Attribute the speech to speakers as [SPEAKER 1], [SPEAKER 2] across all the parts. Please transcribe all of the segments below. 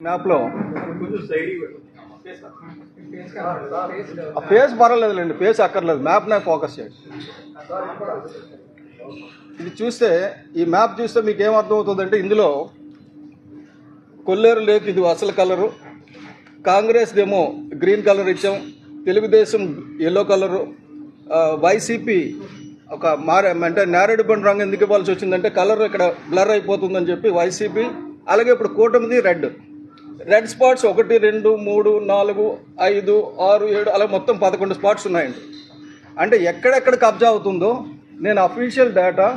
[SPEAKER 1] మ్యాప్లో face పర్వాలేదులేండి, face అక్కర్లేదు, మ్యాప్నే focus చేయండి. ఇది చూస్తే, ఈ మ్యాప్ చూస్తే మీకు ఏమర్థమవుతుందంటే, ఇందులో కొల్లేరు లేక్ ఇది అసలు కలరు, కాంగ్రెస్ ఏమో గ్రీన్ కలర్ ఇచ్చాం, తెలుగుదేశం ఎల్లో కలరు, వైసీపీ ఒక అంటే నేరేడుబండి రంగు ఎందుకు ఇవ్వాల్సి వచ్చిందంటే కలర్ ఇక్కడ బ్లర్ అయిపోతుందని చెప్పి వైసీపీ. అలాగే ఇప్పుడు కూటమిది రెడ్ స్పాట్స్ 1, 2, 3, 4, 5, 6, 7 అలా మొత్తం 11 స్పాట్స్ ఉన్నాయండి. అంటే ఎక్కడెక్కడ కబ్జా అవుతుందో నేను అఫీషియల్ డేటా,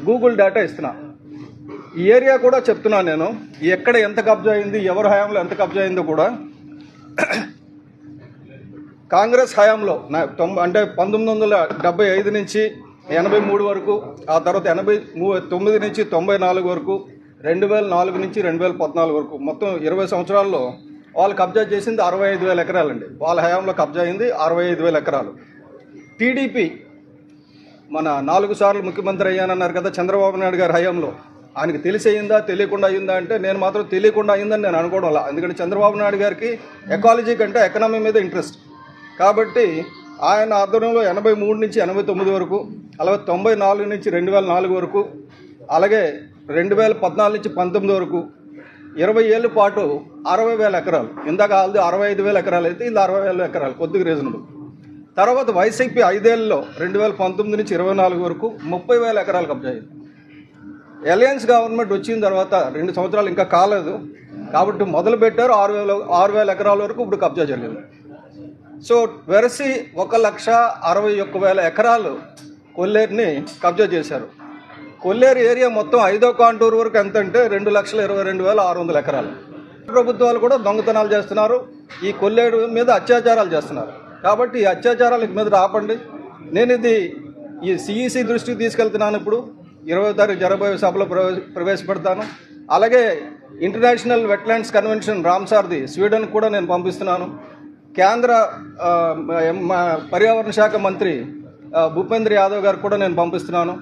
[SPEAKER 1] గూగుల్ డేటా ఇస్తున్నా. ఈ ఏరియా కూడా చెప్తున్నాను నేను, ఎక్కడ ఎంత కబ్జా అయింది, ఎవరి హయాంలో ఎంత కబ్జా అయిందో కూడా. కాంగ్రెస్ హయాంలో అంటే 1975 నుంచి 83 వరకు, ఆ తర్వాత 89 నుంచి 94 వరకు, 2004 నుంచి 2014 వరకు, మొత్తం 20 సంవత్సరాల్లో వాళ్ళు కబ్జా చేసింది 65,000 ఎకరాలండి. వాళ్ళ హయాంలో కబ్జా అయింది 65,000 ఎకరాలు. టీడీపీ మన 4 సార్లు ముఖ్యమంత్రి అయ్యానన్నారు కదా చంద్రబాబు నాయుడు గారి హయాంలో, ఆయనకి తెలిసి అయిందా తెలియకుండా అయిందా అంటే నేను మాత్రం తెలియకుండా అయిందని నేను అనుకోవడం వల్ల. ఎందుకంటే చంద్రబాబు నాయుడు గారికి ఎకాలజీ కంటే ఎకనామీ మీద ఇంట్రెస్ట్ కాబట్టి ఆయన ఆధ్వర్యంలో 83 నుంచి 89 వరకు, అలాగే 94 నుంచి 2004 వరకు, అలాగే 2014 నుంచి 19 వరకు 20 ఏళ్ళ పాటు 60,000 ఎకరాలు. ఇందాక వాళ్ళది 65,000 ఎకరాలు అయితే ఇది 60,000 ఎకరాలు, కొద్దిగా రీజనబుల్. తర్వాత వైసీపీ 5 ఏళ్ళలో 2019 నుంచి 24 వరకు 30,000 ఎకరాలు కబ్జా అయింది. అలయన్స్ గవర్నమెంట్ వచ్చిన తర్వాత 2 సంవత్సరాలు ఇంకా కాలేదు కాబట్టి మొదలు పెట్టారు 6,000 ఎకరాల వరకు ఇప్పుడు కబ్జా జరిగింది. సో వెరసి 1,61,000 ఎకరాలు కొల్లేరుని కబ్జా చేశారు. కొల్లేరు ఏరియా మొత్తం 5వ కాంటూర్ వరకు ఎంత అంటే 2,22,600 ఎకరాలు. ప్రభుత్వాలు కూడా దొంగతనాలు చేస్తున్నారు, ఈ కొల్లేరు మీద అత్యాచారాలు చేస్తున్నారు. కాబట్టి ఈ అత్యాచారాల మీద ఆపండి. నేను ఇది ఈ సిఈసి దృష్టికి తీసుకెళ్తున్నాను. ఇప్పుడు 20వ తారీఖు జరగబోయే సభలో ప్రవేశపెడతాను. అలాగే ఇంటర్నేషనల్ వెట్లాండ్స్ కన్వెన్షన్ రామ్సార్ది స్వీడన్ కూడా నేను పంపిస్తున్నాను. కేంద్ర పర్యావరణ శాఖ మంత్రి భూపేంద్ర యాదవ్ గారికి కూడా నేను పంపిస్తున్నాను.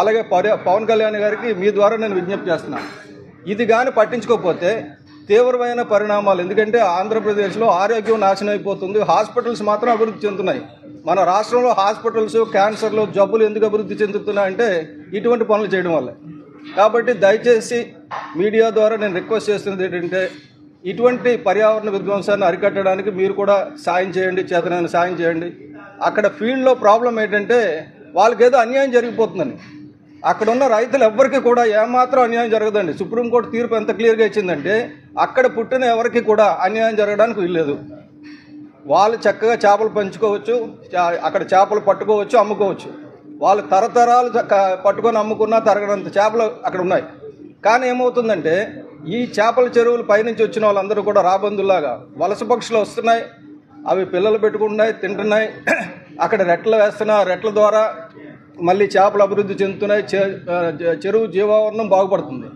[SPEAKER 1] అలాగే పవన్ కళ్యాణ్ గారికి మీ ద్వారా నేను విజ్ఞప్తి చేస్తున్నాను. ఇది కానీ పట్టించుకోకపోతే తీవ్రమైన పరిణామాలు, ఎందుకంటే ఆంధ్రప్రదేశ్లో ఆరోగ్యం నాశనం అయిపోతుంది, హాస్పిటల్స్ మాత్రం అభివృద్ధి చెందుతున్నాయి. మన రాష్ట్రంలో హాస్పిటల్స్, క్యాన్సర్లు, జబ్బులు ఎందుకు అభివృద్ధి చెందుతున్నాయంటే ఇటువంటి పనులు చేయడం వల్ల. కాబట్టి దయచేసి మీడియా ద్వారా నేను రిక్వెస్ట్ చేస్తున్నది ఏంటంటే, ఇటువంటి పర్యావరణ విధ్వంసాన్ని అరికట్టడానికి మీరు కూడా సాయం చేయండి, చేతనైన సాయం చేయండి. అక్కడ ఫీల్డ్లో ప్రాబ్లం ఏంటంటే వాళ్ళకి ఏదో అన్యాయం జరిగిపోతుందని. అక్కడ ఉన్న రైతులు ఎవ్వరికి కూడా ఏమాత్రం అన్యాయం జరగదండి. సుప్రీంకోర్టు తీర్పు ఎంత క్లియర్గా ఇచ్చిందంటే అక్కడ పుట్టిన ఎవరికి కూడా అన్యాయం జరగడానికి వీల్లేదు. వాళ్ళు చక్కగా చేపలు పెంచుకోవచ్చు, అక్కడ చేపలు పట్టుకోవచ్చు, అమ్ముకోవచ్చు. వాళ్ళు తరతరాలు పట్టుకొని అమ్ముకున్నా తరగనంత చేపలు అక్కడ ఉన్నాయి. కానీ ఏమవుతుందంటే ఈ చేపల చెరువులు పైనుంచి వచ్చిన వాళ్ళందరూ కూడా రాబందుల్లాగా వలస పక్షులు వస్తున్నాయి, అవి పిల్లలు పెట్టుకుంటున్నాయి, తింటున్నాయి, అక్కడ రెట్లు వేస్తున్నాయి, రెట్ల ద్వారా మళ్ళీ చేపలు అభివృద్ధి చెందుతున్నాయి, చెరువు జీవావరణం బాగుపడుతుంది.